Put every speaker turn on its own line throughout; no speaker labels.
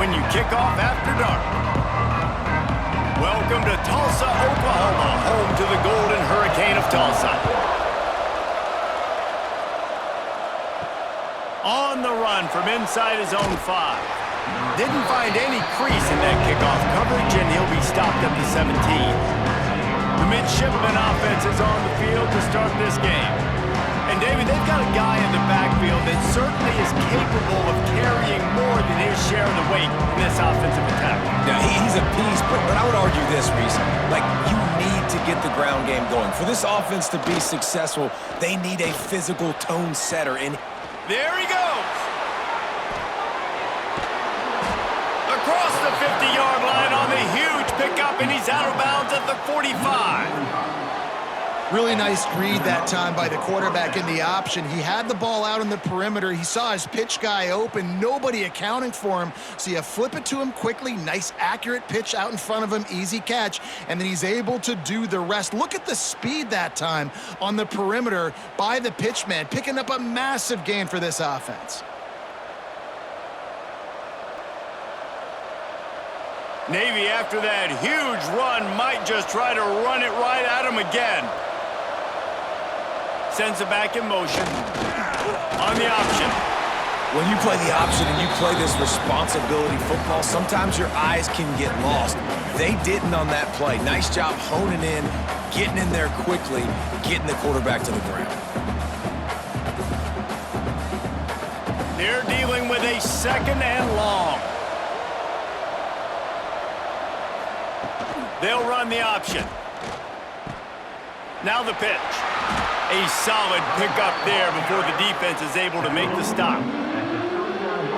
when you kick off after dark. Welcome to Tulsa, Oklahoma, home to the Golden Hurricane of Tulsa. On the run from inside his own 5. Didn't find any crease in that kickoff coverage, and he'll be stopped up to 17. The midshipman offense is on the field to start this game. And, David, they've got a guy in the backfield that certainly is capable of carrying more than his share of the weight in this offensive attack.
Yeah, he's a beast, but I would argue this, Reese. Like, you need to get the ground game going. For this offense to be successful, they need a physical tone setter. And
there he goes! Across the 50-yard line on the huge pickup, and he's out of bounds at the 45.
Really nice read that time by the quarterback in the option. He had the ball out on the perimeter. He saw his pitch guy open, nobody accounting for him. So you flip it to him quickly, nice accurate pitch out in front of him, easy catch, and then he's able to do the rest. Look at the speed that time on the perimeter by the pitchman, picking up a massive gain for this offense.
Navy, after that huge run, might just try to run it right at him again. Sends it back in motion on the option.
When you play the option and you play this responsibility football, sometimes your eyes can get lost. They didn't on that play. Nice job honing in, getting in there quickly, getting the quarterback to the ground.
They're dealing with a 2nd and long. They'll run the option. Now the pitch. A solid pickup there before the defense is able to make the stop.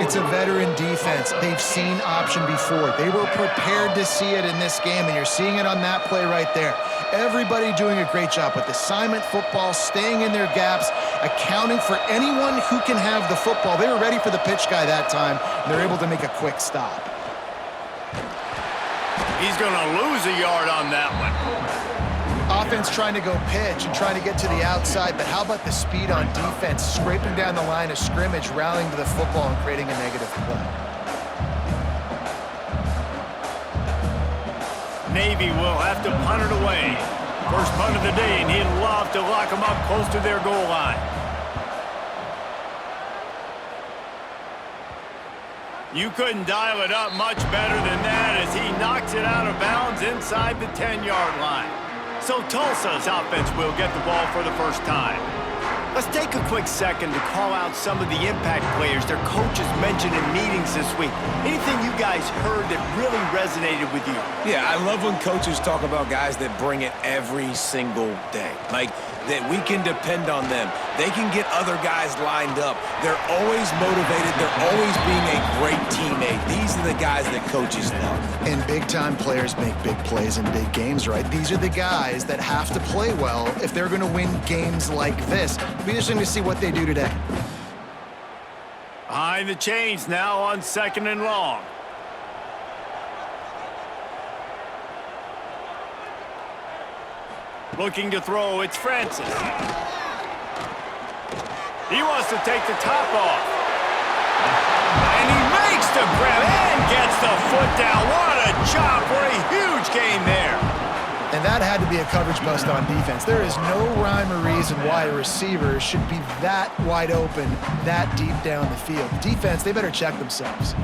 It's a veteran defense. They've seen option before. They were prepared to see it in this game, and you're seeing it on that play right there. Everybody doing a great job with assignment football, staying in their gaps, accounting for anyone who can have the football. They were ready for the pitch guy that time, and they're able to make a quick stop.
He's going to lose a yard on that one.
Offense trying to go pitch and trying to get to the outside, but how about the speed on defense, scraping down the line of scrimmage, rallying to the football and creating a negative play.
Navy will have to punt it away. First punt of the day, and he'd love to lock them up close to their goal line. You couldn't dial it up much better than that as he knocks it out of bounds inside the 10-yard line. So Tulsa's offense will get the ball for the first time. Let's take a quick second to call out some of the impact players their coaches mentioned in meetings this week. Anything you guys heard that really resonated with you?
Yeah, I love when coaches talk about guys that bring it every single day. Like, that we can depend on them. They can get other guys lined up. They're always motivated. They're always being a great teammate. These are the guys that coaches love.
And big-time players make big plays in big games, right? These are the guys that have to play well if they're going to win games like this. It'll be interesting to see what they do today.
Behind the chains now on 2nd and long. Looking to throw, it's Francis. He wants to take the top off. And he makes the grab and gets the foot down. What a job for a huge gain there.
And that had to be a coverage bust on defense. There is no rhyme or reason why a receiver should be that wide open, that deep down the field. Defense, they better check themselves.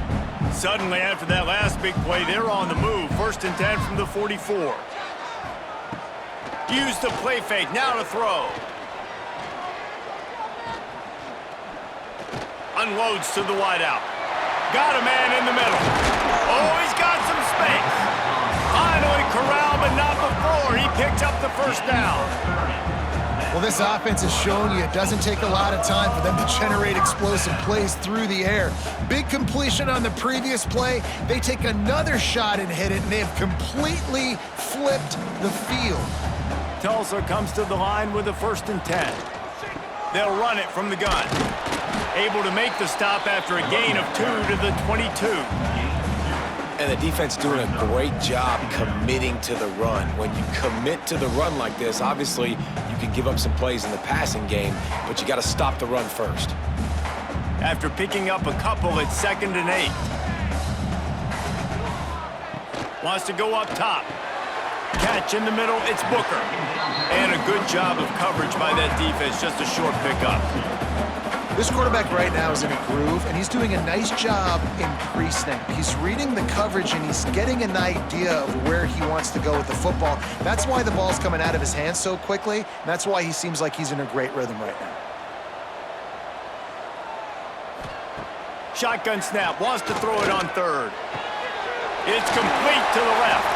Suddenly, after that last big play, they're on the move. 1st and 10 from the 44. Use the play fake, now to throw. Unloads to the wideout. Got a man in the middle. Oh, he's got some space. Finally corralled, but not before. He picked up the first down.
Well, this offense has shown you it doesn't take a lot of time for them to generate explosive plays through the air. Big completion on the previous play. They take another shot and hit it, and they have completely flipped the field.
Tulsa comes to the line with a 1st and 10. They'll run it from the gun. Able to make the stop after a gain of 2 to the 22.
And the defense doing a great job committing to the run. When you commit to the run like this, obviously you can give up some plays in the passing game, but you got to stop the run first.
After picking up a couple at 2nd and 8. Wants to go up top. Catch in the middle, it's Booker. And a good job of coverage by that defense, just a short pickup.
This quarterback right now is in a groove, and he's doing a nice job in pre-snap. He's reading the coverage, and he's getting an idea of where he wants to go with the football. That's why the ball's coming out of his hands so quickly, and that's why he seems like he's in a great rhythm right now.
Shotgun snap, wants to throw it on third. It's complete to the left.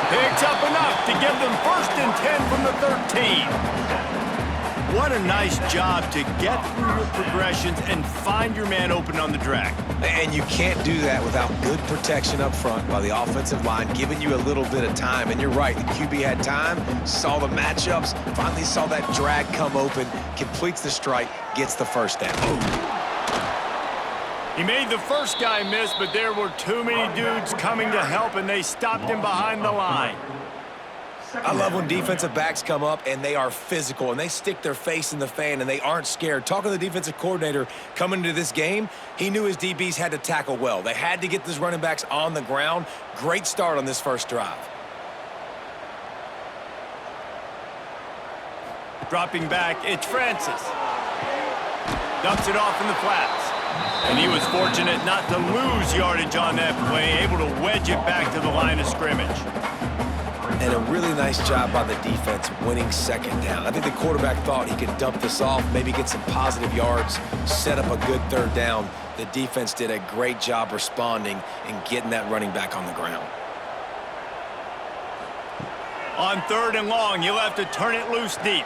Picks up enough to give them 1st and 10 from the 13. What a nice job to get through your progressions and find your man open on the drag.
And you can't do that without good protection up front by the offensive line, giving you a little bit of time. And you're right, the QB had time, saw the matchups, finally saw that drag come open, completes the strike, gets the first down.
He made the first guy miss, but there were too many dudes coming to help, and they stopped him behind the line.
I love when defensive backs come up and they are physical and they stick their face in the fan and they aren't scared. Talking to the defensive coordinator coming into this game, he knew his DBs had to tackle well. They had to get those running backs on the ground. Great start on this first drive.
Dropping back, it's Francis. Dumps it off in the flats. And he was fortunate not to lose yardage on that play, able to wedge it back to the line of scrimmage.
And a really nice job by the defense winning second down. I think the quarterback thought he could dump this off, maybe get some positive yards, set up a good third down. The defense did a great job responding and getting that running back on the ground.
On 3rd and long, you'll have to turn it loose deep.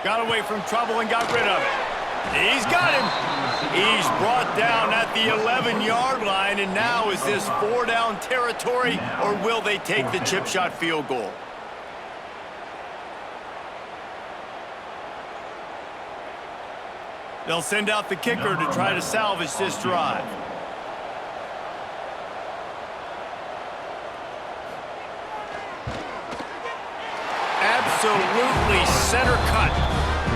Got away from trouble and got rid of it. He's got him. He's brought down at the 11-yard line, and now is this 4-down territory, or will they take the chip shot field goal? They'll send out the kicker to try to salvage this drive. Absolutely center cut.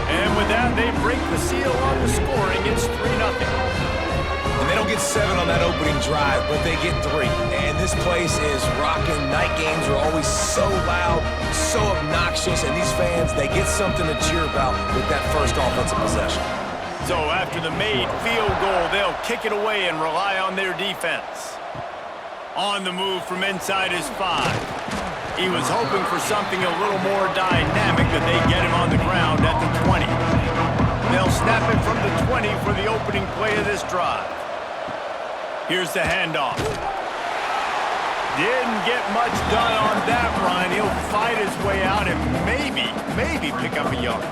And with that, they break the seal on the scoring. It's 3-0.
And they don't get 7 on that opening drive, but they get 3. And this place is rocking. Night games are always so loud, so obnoxious, and these fans, they get something to cheer about with that first offensive possession.
So after the made field goal, they'll kick it away and rely on their defense. On the move from inside his 5. He was hoping for something a little more dynamic, but they get him on the ground at the 20. They'll snap it from the 20 for the opening play of this drive. Here's the handoff. Didn't get much done on that run. He'll fight his way out and maybe pick up a yard.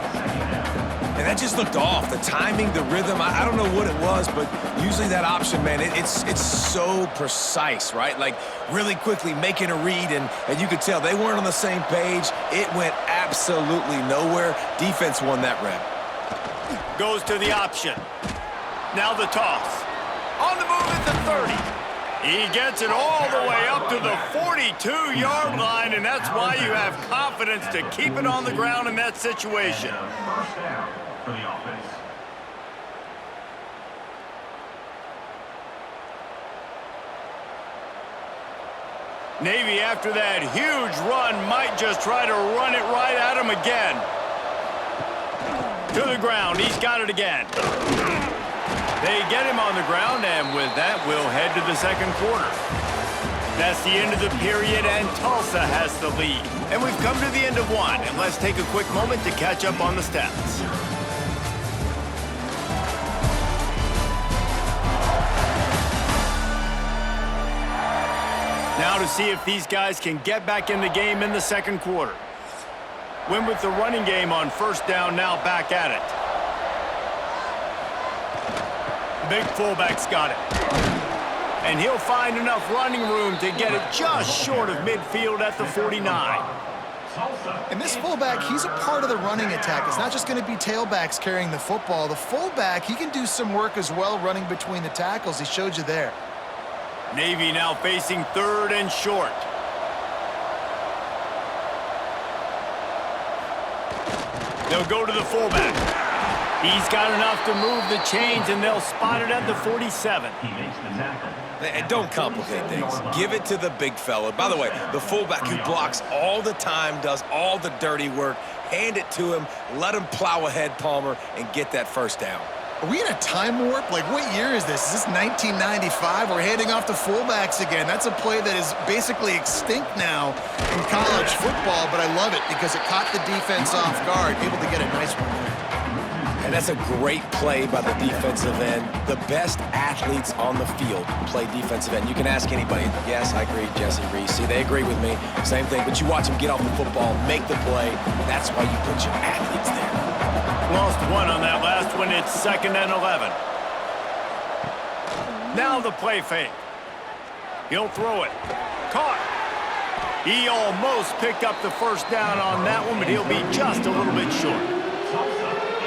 And that just looked off. The timing, the rhythm, I don't know what it was, but usually that option, man, it's so precise, right? Like really quickly making a read, and you could tell they weren't on the same page. It went absolutely nowhere. Defense won that rep.
Goes to the option. Now the toss. On the move at the 30. He gets it all the way up to the 42-yard line, and that's why you have confidence to keep it on the ground in that situation.
First down for the offense.
Navy, after that huge run, might just try to run it right at him again. To the ground. He's got it again. They get him on the ground, and with that, we'll head to the second quarter. That's the end of the period, and Tulsa has the lead. And we've come to the end of one, and let's take a quick moment to catch up on the stats. Now to see if these guys can get back in the game in the second quarter. Win with the running game on first down, now back at it. The big fullback's got it. And he'll find enough running room to get it just short of midfield at the 49.
And this fullback, he's a part of the running attack. It's not just going to be tailbacks carrying the football. The fullback, he can do some work as well running between the tackles. He showed you there.
Navy now facing 3rd and short. They'll go to the fullback. He's got enough to move the chains, and they'll spot it at the 47.
He makes the tackle.
And don't complicate things. Give it to the big fella. By the way, the fullback who blocks all the time, does all the dirty work. Hand it to him, let him plow ahead, Palmer, and get that first down.
Are we in a time warp? Like, what year is this? Is this 1995? We're handing off to fullbacks again. That's a play that is basically extinct now in college football, but I love it because it caught the defense off guard, able to get a nice one there.
And that's a great play by the defensive end. The best athletes on the field play defensive end. You can ask anybody. Yes, I agree, Jesse Reese. See, they agree with me. Same thing. But you watch them get off the football, make the play. That's why you put your athletes there.
Lost one on that last one. It's 2nd and 11. Now the play fake. He'll throw it. Caught. He almost picked up the first down on that one, but he'll be just a little bit short.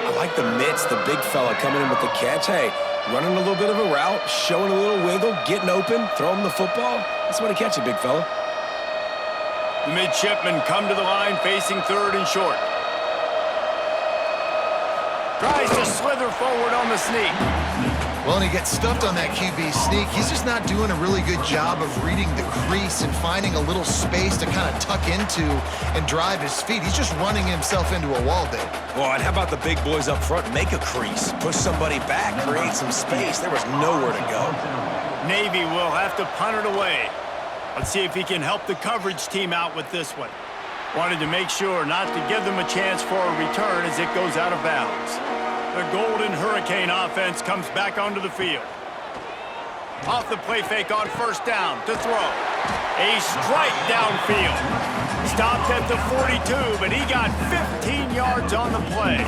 I like the mitts, the big fella coming in with the catch. Hey, running a little bit of a route, showing a little wiggle, getting open, throwing the football. That's what to catch it, big fella.
The midshipmen come to the line facing 3rd and short. Tries to slither forward on the sneak.
Well, and he gets stuffed on that QB sneak. He's just not doing a really good job of reading the crease and finding a little space to kind of tuck into and drive his feet. He's just running himself into a wall there.
Well, and how about the big boys up front? Make a crease, push somebody back, create some space. There was nowhere to go.
Navy will have to punt it away. Let's see if he can help the coverage team out with this one. Wanted to make sure not to give them a chance for a return as it goes out of bounds. The Golden Hurricane offense comes back onto the field. Off the play fake on 1st down to throw. A strike downfield. Stopped at the 42, but he got 15 yards on the play.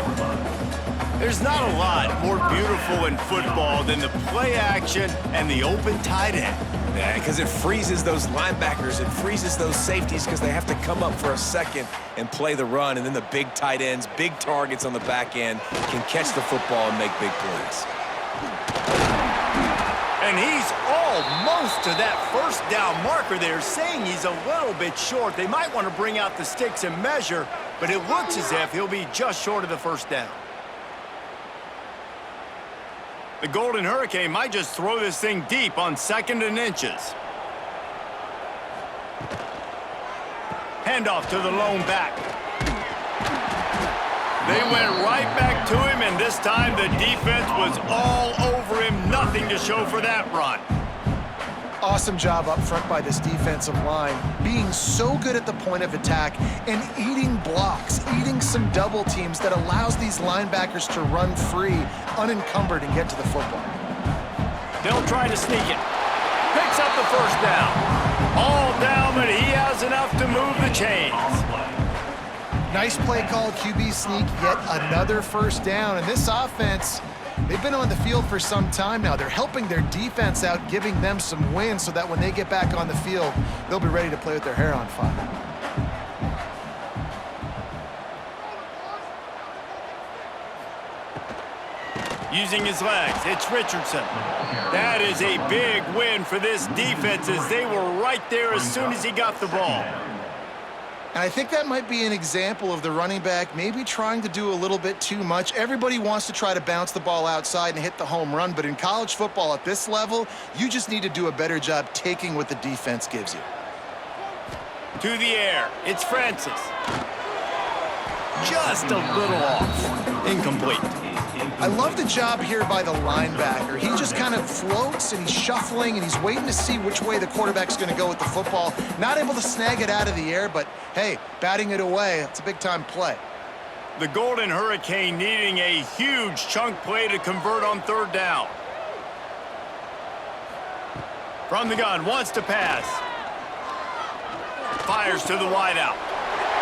There's not a lot more beautiful in football than the play action and the open tight end.
Yeah, because it freezes those linebackers. It freezes those safeties because they have to come up for a second and play the run. And then the big tight ends, big targets on the back end can catch the football and make big plays.
And he's almost to that 1st down marker there, saying he's a little bit short. They might want to bring out the sticks and measure, but it looks as if he'll be just short of the 1st down. The Golden Hurricane might just throw this thing deep on 2nd and inches. Handoff to the lone back. They went right back to him, and this time the defense was all over him. Nothing to show for that run.
Awesome job up front by this defensive line, being so good at the point of attack and eating blocks, eating some double teams that allows these linebackers to run free, unencumbered, and get to the football.
They'll try to sneak it. Picks up the 1st down. All down, but he has enough to move the chains.
Nice play call, QB sneak, yet another 1st down. And this offense, they've been on the field for some time now. They're helping their defense out, giving them some wins so that when they get back on the field, they'll be ready to play with their hair on fire.
Using his legs, it's Richardson. That is a big win for this defense as they were right there as soon as he got the ball.
And I think that might be an example of the running back maybe trying to do a little bit too much. Everybody wants to try to bounce the ball outside and hit the home run, but in college football at this level, you just need to do a better job taking what the defense gives you.
To the air, it's Francis. Just a little off. Incomplete.
I love the job here by the linebacker. He just kind of floats and he's shuffling and he's waiting to see which way the quarterback's going to go with the football. Not able to snag it out of the air, but hey, batting it away, it's a big-time play.
The Golden Hurricane needing a huge chunk play to convert on 3rd down. From the gun, wants to pass. Fires to the wideout.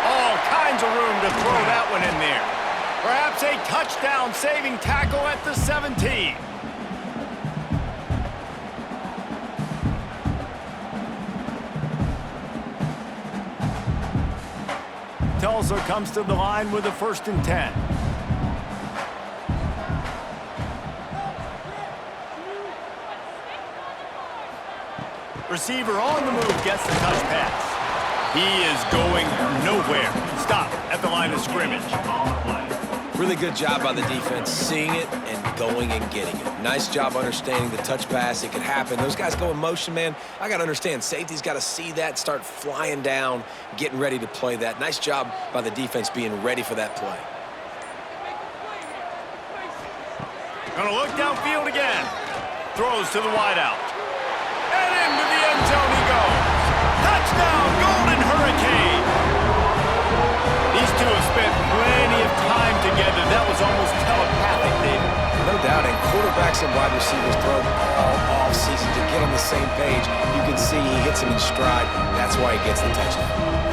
All kinds of room to throw that one in there. Perhaps a touchdown-saving tackle at the 17. Tulsa comes to the line with a 1st and 10. Receiver on the move gets the touch pass. He is going nowhere. Stop at the line of scrimmage.
Really good job by the defense, seeing it and going and getting it. Nice job understanding the touch pass. It could happen. Those guys go in motion, man. I got to understand. Safety's got to see that, start flying down, getting ready to play that. Nice job by the defense being ready for that play.
Gonna look downfield again. Throws to the wideout. And into the end zone he goes. Touchdown, Golden Hurricane. These two have spent plenty of time together. That was almost telepathic, David.
No doubt, and quarterbacks and wide receivers throw all off-season to get on the same page. You can see he hits him in stride. That's why he gets the touchdown.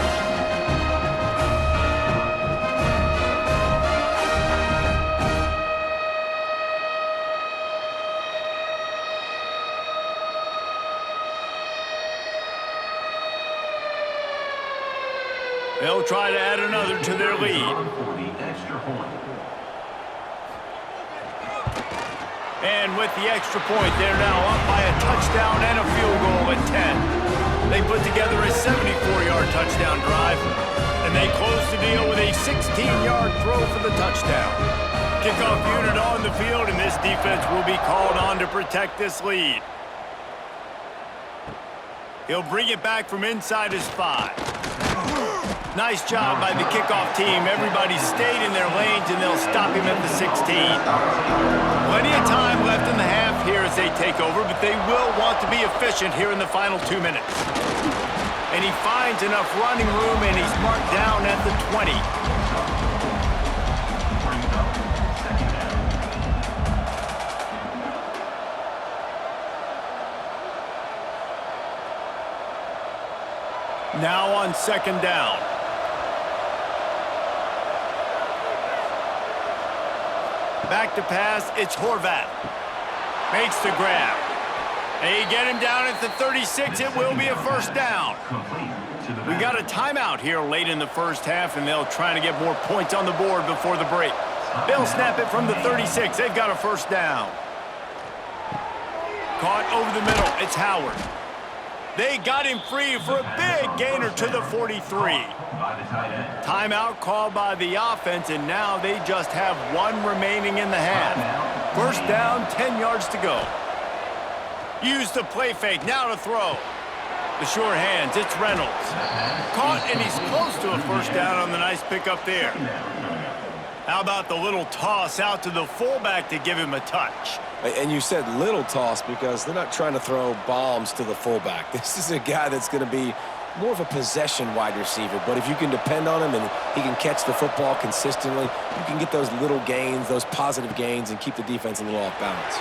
They'll try to add another to their lead. And with the extra point, they're now up by a touchdown and a field goal at 10. They put together a 74-yard touchdown drive, and they close the deal with a 16-yard throw for the touchdown. Kickoff unit on the field, and this defense will be called on to protect this lead. He'll bring it back from inside his 5. Nice job by the kickoff team. Everybody stayed in their lanes, and they'll stop him at the 16. Plenty of time left in the half here as they take over, but they will want to be efficient here in the final 2 minutes. And he finds enough running room, and he's marked down at the 20. Now on second down. Back to pass, it's Horvat. Makes the grab. They get him down at the 36. It will be a first down. We got a timeout here late in the first half, and they'll try to get more points on the board before the break. They'll snap it from the 36. They've got a first down. Caught over the middle. It's Howard. They got him free for a big gainer to the 43. Timeout called by the offense, and now they just have one remaining in the half. First down, 10 yards to go. Use the play fake, now to throw. The sure hands, it's Reynolds. Caught, and he's close to a first down on the nice pickup there. How about the little toss out to the fullback to give him a touch?
And you said little toss because they're not trying to throw bombs to the fullback. This is a guy that's going to be more of a possession wide receiver. But if you can depend on him and he can catch the football consistently, you can get those little gains, those positive gains, and keep the defense a little off balance.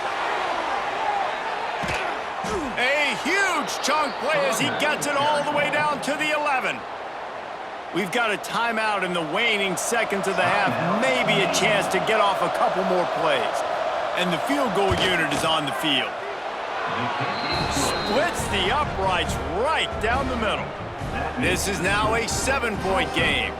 A huge chunk play as he gets it all the way down to the 11. We've got a timeout in the waning seconds of the half. Maybe a chance to get off a couple more plays. And the field goal unit is on the field. Splits the uprights right down the middle. This is now a 7-point game.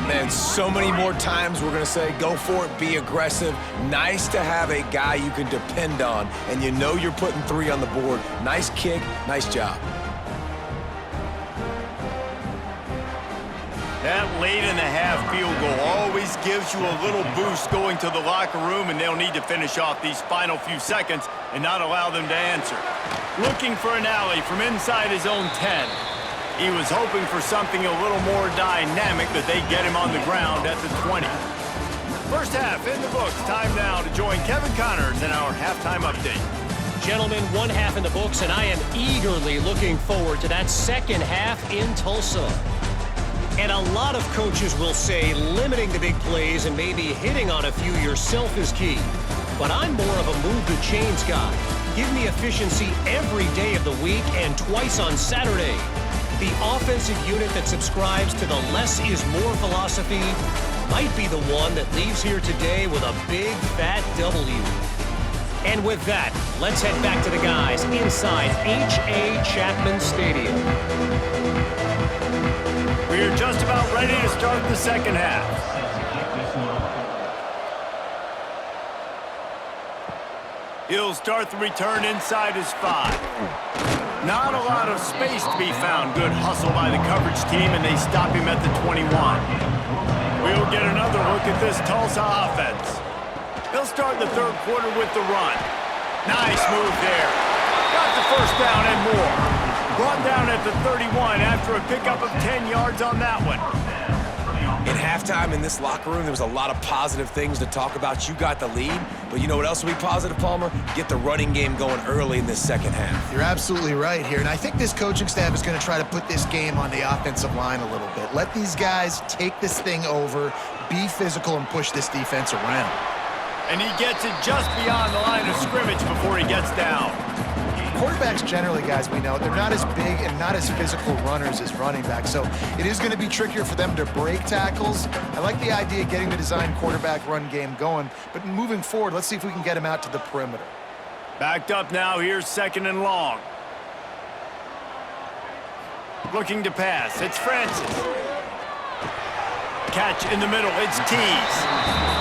Man, so many more times we're going to say, go for it, be aggressive. Nice to have a guy you can depend on, and you know you're putting 3 on the board. Nice kick, nice job.
That late in the half field goal always gives you a little boost going to the locker room, and they'll need to finish off these final few seconds and not allow them to answer. Looking for an alley from inside his own 10. He was hoping for something a little more dynamic, but they get him on the ground at the 20. First half in the books. Time now to join Kevin Connors in our halftime update.
Gentlemen, one half in the books, and I am eagerly looking forward to that second half in Tulsa. And a lot of coaches will say limiting the big plays and maybe hitting on a few yourself is key. But I'm more of a move the chains guy. Give me efficiency every day of the week and twice on Saturday. The offensive unit that subscribes to the less is more philosophy might be the one that leaves here today with a big fat W. And with that, let's head back to the guys inside H.A. Chapman Stadium.
We're just about ready to start the second half. He'll start the return inside his 5. Not a lot of space to be found. Good hustle by the coverage team, and they stop him at the 21. We'll get another look at this Tulsa offense. They'll start the third quarter with the run. Nice move there. Got the first down and more. Brought down at the 31 after a pickup of 10 yards on that one.
At halftime in this locker room, there was a lot of positive things to talk about. You got the lead, but you know what else will be positive, Palmer? Get the running game going early in this second half.
You're absolutely right here, and I think this coaching staff is going to try to put this game on the offensive line a little bit. Let these guys take this thing over, be physical, and push this defense around.
And he gets it just beyond the line of scrimmage before he gets down.
Quarterbacks generally, guys, we know, they're not as big and not as physical runners as running backs, so it is going to be trickier for them to break tackles. I like the idea of getting the design quarterback run game going, but moving forward, let's see if we can get him out to the perimeter.
Backed up now, here's 2nd and long. Looking to pass, it's Francis. Catch in the middle, it's Tees.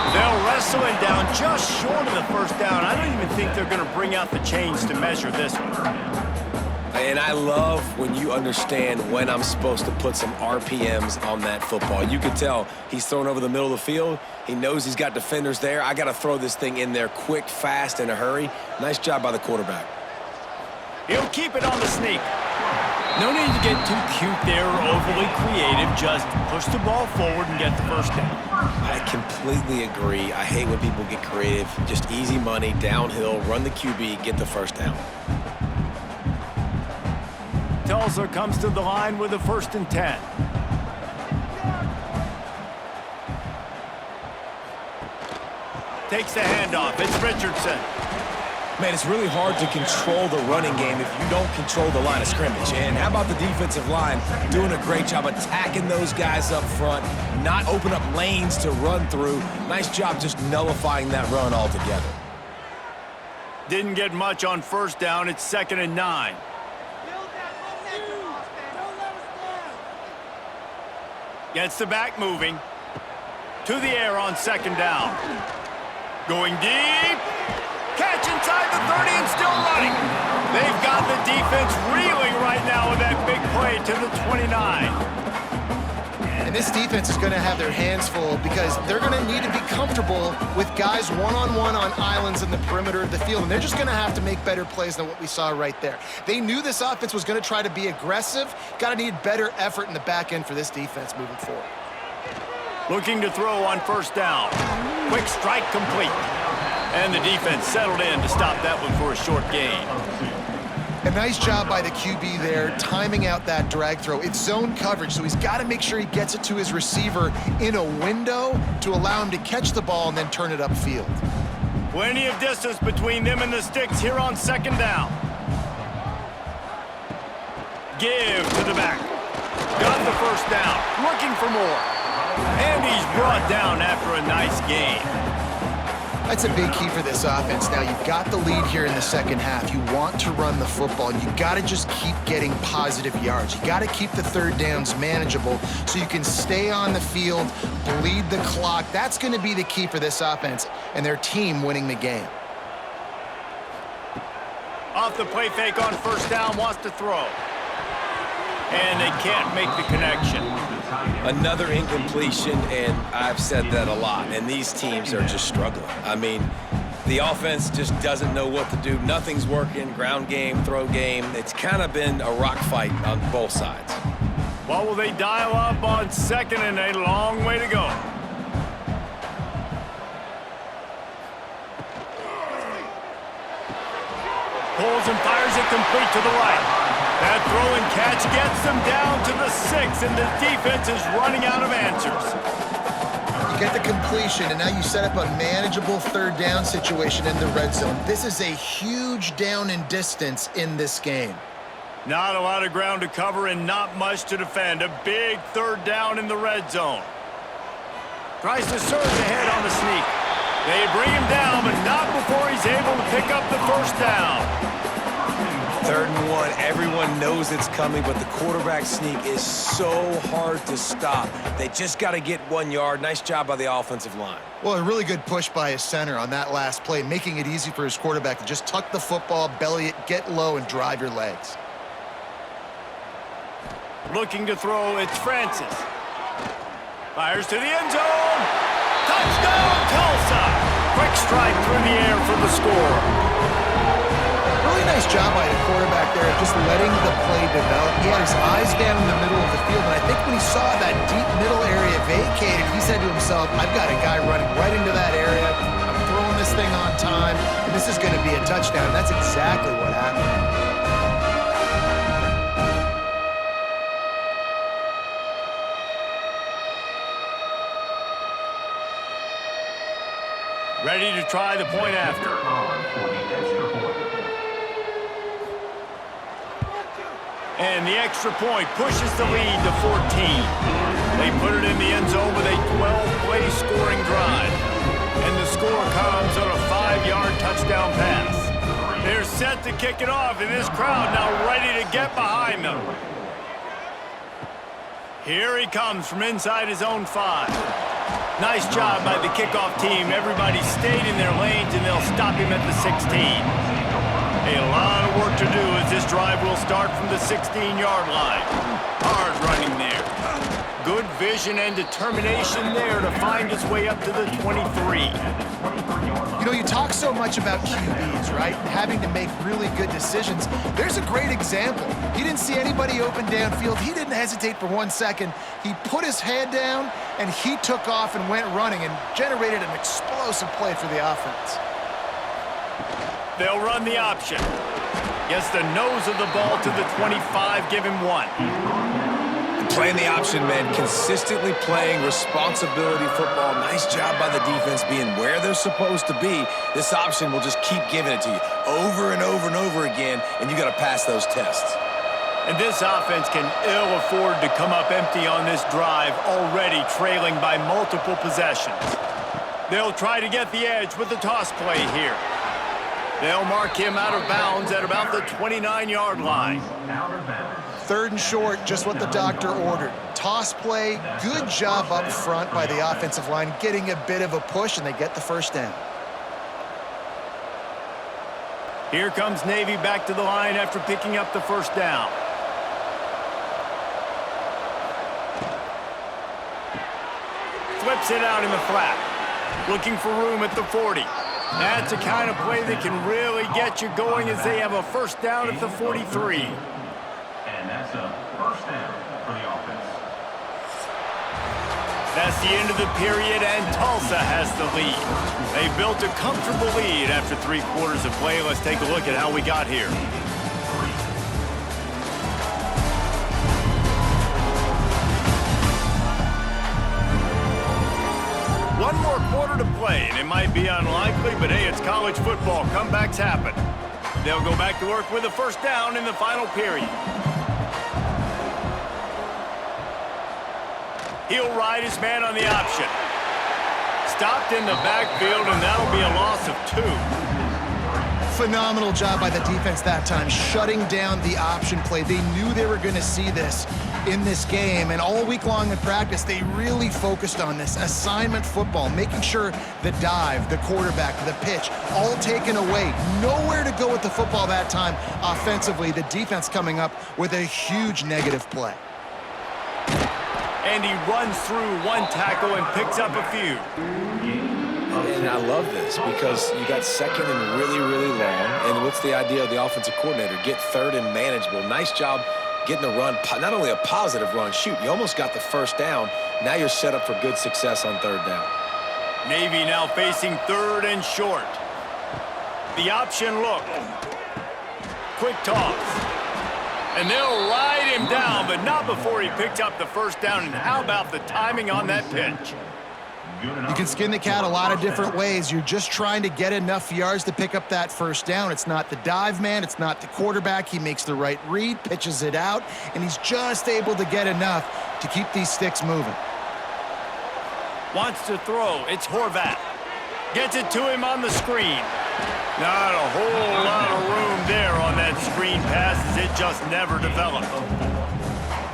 They'll wrestle it down just short of the first down. I don't even think they're going to bring out the chains to measure this one.
And I love when you understand when I'm supposed to put some RPMs on that football. You can tell he's thrown over the middle of the field. He knows he's got defenders there. I got to throw this thing in there quick, fast, in a hurry. Nice job by the quarterback.
He'll keep it on the sneak. No need to get too cute there or overly creative. Just push the ball forward and get the first down.
I completely agree. I hate when people get creative. Just easy money, downhill, run the QB, get the first down.
Tulsa comes to the line with a 1st and 10. Takes the handoff. It's Richardson.
Man, it's really hard to control the running game if you don't control the line of scrimmage. And how about the defensive line doing a great job attacking those guys up front, not open up lanes to run through. Nice job just nullifying that run altogether.
Didn't get much on first down. It's 2nd and 9. Gets the back moving. To the air on 2nd down. Going deep. Catch inside the 30 and still running. They've got the defense reeling right now with that big play to the 29.
And this defense is going to have their hands full because they're going to need to be comfortable with guys one-on-one on islands in the perimeter of the field, and they're just going to have to make better plays than what we saw right there. They knew this offense was going to try to be aggressive. Got to need better effort in the back end for this defense moving forward.
Looking to throw on first down. Quick strike complete. And the defense settled in to stop that one for a short gain.
A nice job by the QB there, timing out that drag throw. It's zone coverage, so he's got to make sure he gets it to his receiver in a window to allow him to catch the ball and then turn it upfield.
Plenty of distance between them and the sticks here on 2nd down. Give to the back. Got the first down. Looking for more. And he's brought down after a nice gain.
That's a big key for this offense. Now, you've got the lead here in the second half. You want to run the football. You got to just keep getting positive yards. You got to keep the third downs manageable so you can stay on the field, bleed the clock. That's going to be the key for this offense and their team winning the game.
Off the play fake on first down, wants to throw. And they can't make the connection.
Another incompletion, and I've said that a lot, and these teams are just struggling. I mean, the offense just doesn't know what to do. Nothing's working, ground game, throw game. It's kind of been a rock fight on both sides.
Well, will they dial up on 2nd and a long way to go? Pulls and fires it complete to the right. That throw and catch gets them down to the 6, and the defense is running out of answers.
You get the completion, and now you set up a manageable third down situation in the red zone. This is a huge down in distance in this game.
Not a lot of ground to cover and not much to defend. A big third down in the red zone. Tries to surge ahead on the sneak. They bring him down, but not before he's able to pick up the first down.
3rd and 1, everyone knows it's coming, but the quarterback sneak is so hard to stop. They just got to get 1 yard. Nice job by the offensive line.
Well, a really good push by his center on that last play, making it easy for his quarterback to just tuck the football, belly it, get low, and drive your legs.
Looking to throw, it's Francis. Fires to the end zone. Touchdown, Tulsa! Quick strike through the air for the score.
Really nice job by the quarterback there, just letting the play develop. He had his eyes down in the middle of the field, and I think when he saw that deep middle area vacated, he said to himself, I've got a guy running right into that area. I'm throwing this thing on time, and this is going to be a touchdown. That's exactly what happened.
Ready to try the point after. And the extra point pushes the lead to 14. They put it in the end zone with a 12-play scoring drive. And the score comes on a 5-yard touchdown pass. They're set to kick it off, and this crowd now ready to get behind them. Here he comes from inside his own 5. Nice job by the kickoff team. Everybody stayed in their lanes, and they'll stop him at the 16. A lot of work to do as this drive will start from the 16-yard line. Hard running there. Good vision and determination there to find his way up to the 23.
You know, you talk so much about QBs, right? Having to make really good decisions. There's a great example. He didn't see anybody open downfield. He didn't hesitate for 1 second. He put his head down, and he took off and went running and generated an explosive play for the offense.
They'll run the option. Gets the nose of the ball to the 25, give him 1.
Playing the option, man, consistently playing responsibility football. Nice job by the defense being where they're supposed to be. This option will just keep giving it to you over and over and over again, and you got to pass those tests.
And this offense can ill afford to come up empty on this drive, already trailing by multiple possessions. They'll try to get the edge with the toss play here. They'll mark him out of bounds at about the 29-yard line.
3rd and short, just what the doctor ordered. Toss play, good job up front by the offensive line, getting a bit of a push, and they get the first down.
Here comes Navy back to the line after picking up the first down. Flips it out in the flat. Looking for room at the 40. That's the kind of play that can really get you going as they have a first down at the 43.
And that's a first down for the offense.
That's the end of the period, and Tulsa has the lead. They built a comfortable lead after 3 quarters of play. Let's take a look at how we got here. One more quarter to play, and it might be unlikely, but hey, it's college football. Comebacks happen. They'll go back to work with a first down in the final period. He'll ride his man on the option. Stopped in the backfield, and that'll be a loss of 2.
Phenomenal job by the defense that time, shutting down the option play. They knew they were going to see this in this game, and all week long in practice, they really focused on this assignment football, making sure the dive, the quarterback, the pitch, all taken away. Nowhere to go with the football that time offensively. The defense coming up with a huge negative play.
And he runs through 1 tackle and picks up a few.
And I love this because you got 2nd and really, really long. And what's the idea of the offensive coordinator? Get 3rd and manageable. Nice job getting the run, not only a positive run, shoot, you almost got the first down. Now you're set up for good success on 3rd down.
Navy now facing 3rd and short. The option look. Quick toss. And they'll ride him down, but not before he picked up the first down. And how about the timing on that pitch?
You can skin the cat a lot of different ways. You're just trying to get enough yards to pick up that first down. It's not the dive man. It's not the quarterback. He makes the right read, pitches it out, and he's just able to get enough to keep these sticks moving.
Wants to throw. It's Horvat. Gets it to him on the screen. Not a whole lot of room there on that screen pass as it just never developed.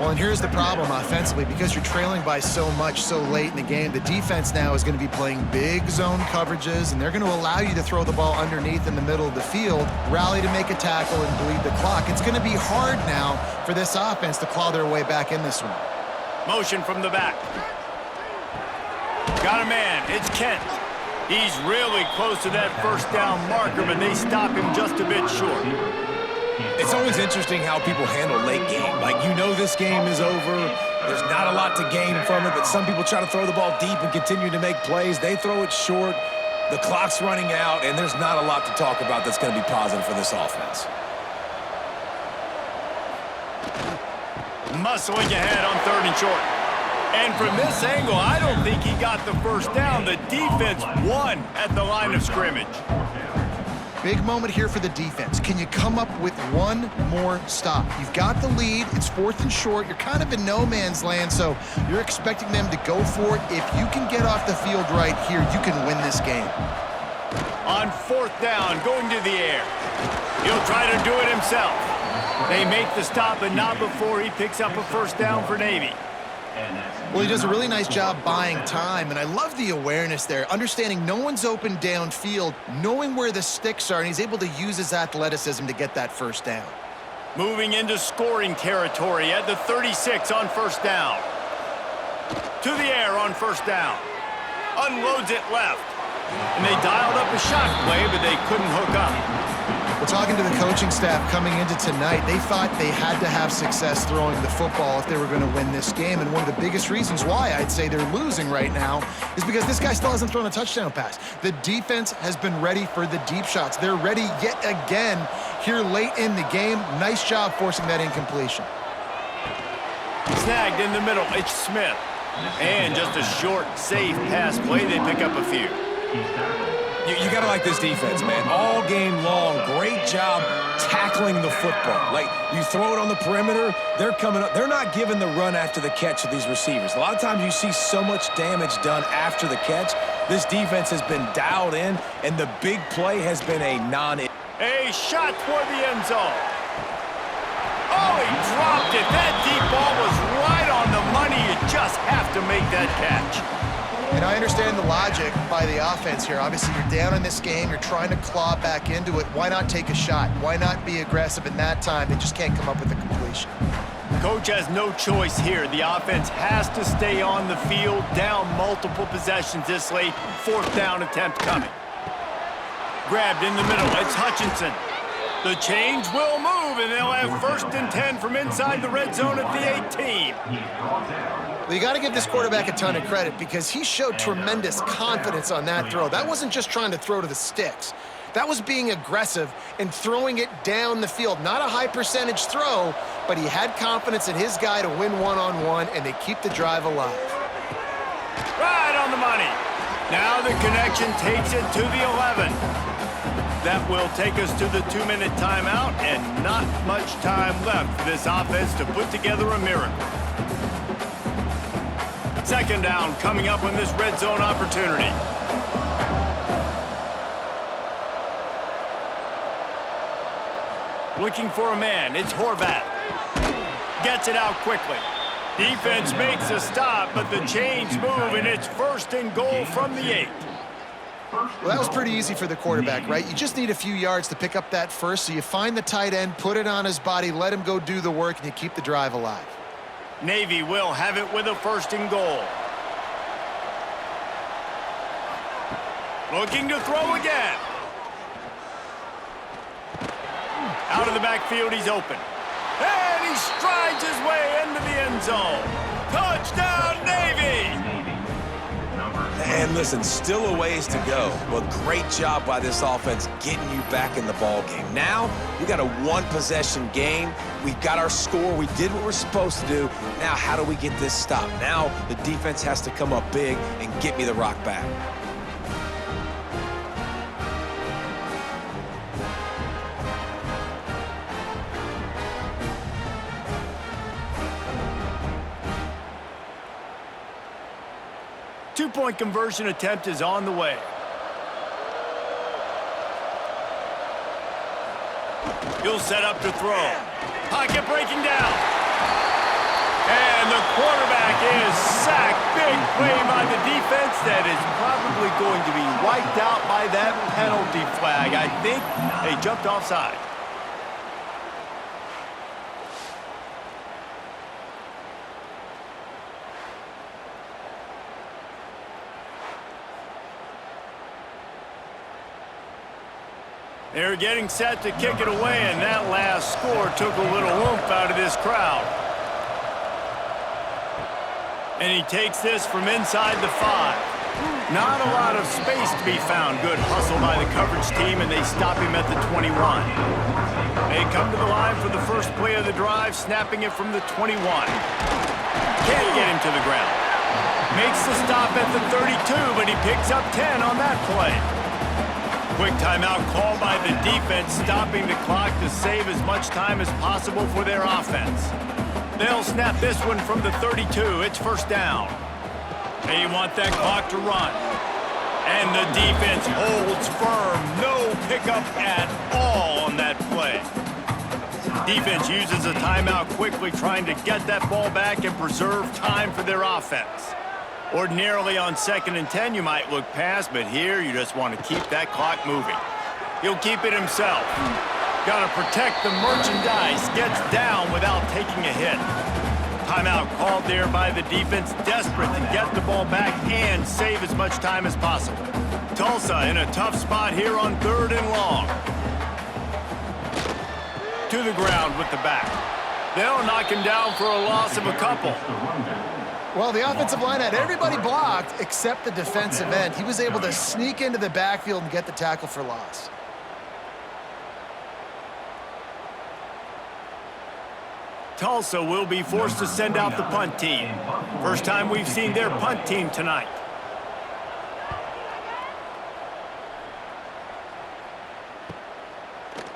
Well, and here's the problem offensively. Because you're trailing by so much so late in the game, the defense now is going to be playing big zone coverages, and they're going to allow you to throw the ball underneath in the middle of the field, rally to make a tackle, and bleed the clock. It's going to be hard now for this offense to claw their way back in this one.
Motion from the back. Got a man. It's Kent. He's really close to that first down marker, but they stop him just a bit short.
It's always interesting how people handle late game. Like, you know this game is over. There's not a lot to gain from it, but some people try to throw the ball deep and continue to make plays. They throw it short. The clock's running out, and there's not a lot to talk about that's going to be positive for this offense.
Muscling ahead on 3rd and short. And from this angle, I don't think he got the first down. The defense won at the line of scrimmage.
Big moment here for the defense. Can you come up with one more stop? You've got the lead. It's 4th and short. You're kind of in no man's land, so you're expecting them to go for it. If you can get off the field right here, you can win this game.
On 4th down, going to the air. He'll try to do it himself. They make the stop, but not before he picks up a first down for Navy.
Well, he does a really nice job buying time, and I love the awareness there, understanding no one's open downfield, knowing where the sticks are, and he's able to use his athleticism to get that first down.
Moving into scoring territory at the 36 on 1st down. To the air on 1st down. Unloads it left. And they dialed up a shot play, but they couldn't hook up.
Well, talking to the coaching staff coming into tonight, they thought they had to have success throwing the football if they were going to win this game. And one of the biggest reasons why I'd say they're losing right now is because this guy still hasn't thrown a touchdown pass. The defense has been ready for the deep shots. They're ready yet again here late in the game. Nice job forcing that incompletion.
Snagged in the middle, it's Smith. And just a short, safe pass play. They pick up a few.
You got to like this defense, man. All game long, great job tackling the football. Like, you throw it on the perimeter, they're coming up. They're not giving the run after the catch to these receivers. A lot of times you see so much damage done after the catch. This defense has been dialed in, and the big play has been a
A shot toward the end zone. Oh, he dropped it. That deep ball was right on the money. You just have to make that catch.
And I understand the logic by the offense here. Obviously, you're down in this game. You're trying to claw back into it. Why not take a shot? Why not be aggressive in that time? They just can't come up with a completion.
Coach has no choice here. The offense has to stay on the field, down multiple possessions this late. 4th down attempt coming. Grabbed in the middle. It's Hutchinson. The change will move, and they'll have 1st and 10 from inside the red zone at the 18.
Well, you got to give this quarterback a ton of credit because he showed tremendous confidence on that throw. That wasn't just trying to throw to the sticks. That was being aggressive and throwing it down the field. Not a high percentage throw, but he had confidence in his guy to win one-on-one, and they keep the drive alive.
Right on the money. Now the connection takes it to the 11. That will take us to the 2-minute timeout, and not much time left for this offense to put together a miracle. 2nd down coming up on this red zone opportunity. Looking for a man, it's Horvath. Gets it out quickly. Defense makes a stop, but the chains move, and it's 1st and goal from the 8.
Well, that was pretty easy for the quarterback, right? You just need a few yards to pick up that first, so you find the tight end, put it on his body, let him go do the work, and you keep the drive alive.
Navy will have it with a 1st and goal. Looking to throw again. Out of the backfield, he's open. And he strides his way into the end zone. Touchdown, Navy!
And listen, still a ways to go, but great job by this offense getting you back in the ball game. Now, we got a 1-possession game. We got our score. We did what we're supposed to do. Now, how do we get this stop? Now, the defense has to come up big and get me the rock back.
Two-point conversion attempt is on the way. He'll set up to throw. Pocket breaking down. And the quarterback is sacked. Big play by the defense that is probably going to be wiped out by that penalty flag. I think they jumped offside. They're getting set to kick it away, and that last score took a little oomph out of this crowd. And he takes this from inside the 5. Not a lot of space to be found. Good hustle by the coverage team, and they stop him at the 21. They come to the line for the first play of the drive, snapping it from the 21. Can't get him to the ground. Makes the stop at the 32, but he picks up 10 on that play. Quick timeout call by the defense, stopping the clock to save as much time as possible for their offense. They'll snap this one from the 32. It's first down. They want that clock to run. And the defense holds firm. No pickup at all on that play. Defense uses a timeout quickly, trying to get that ball back and preserve time for their offense. Ordinarily on 2nd and 10, you might look past, but here you just want to keep that clock moving. He'll keep it himself. Got to protect the merchandise. Gets down without taking a hit. Timeout called there by the defense, desperate to get the ball back and save as much time as possible. Tulsa in a tough spot here on 3rd and long. To the ground with the back. They'll knock him down for a loss of a couple.
Well, the offensive line had everybody blocked except the defensive end. He was able to sneak into the backfield and get the tackle for loss.
Tulsa will be forced to send out the punt team. First time we've seen their punt team tonight.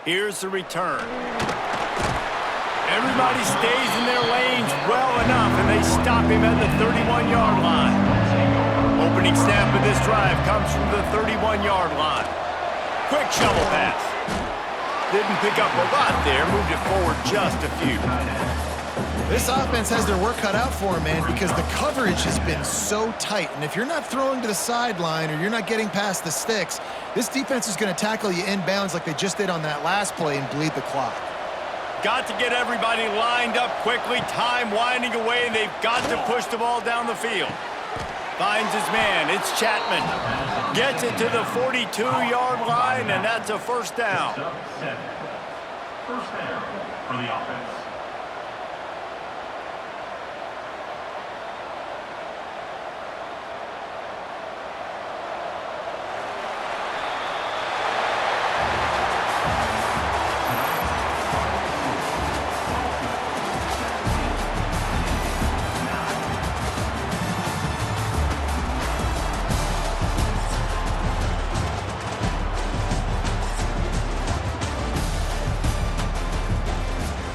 Here's the return. Everybody stays in their lanes well enough, and they stop him at the 31-yard line. Opening snap of this drive comes from the 31-yard line. Quick shovel pass. Didn't pick up a lot there, moved it forward just a few.
This offense has their work cut out for them, man, because the coverage has been so tight. And if you're not throwing to the sideline or you're not getting past the sticks, this defense is going to tackle you inbounds like they just did on that last play and bleed the clock.
Got to get everybody lined up quickly. Time winding away, and they've got to push the ball down the field. Finds his man. It's Chapman. Gets it to the 42-yard line, and that's a first down.
First down for the offense.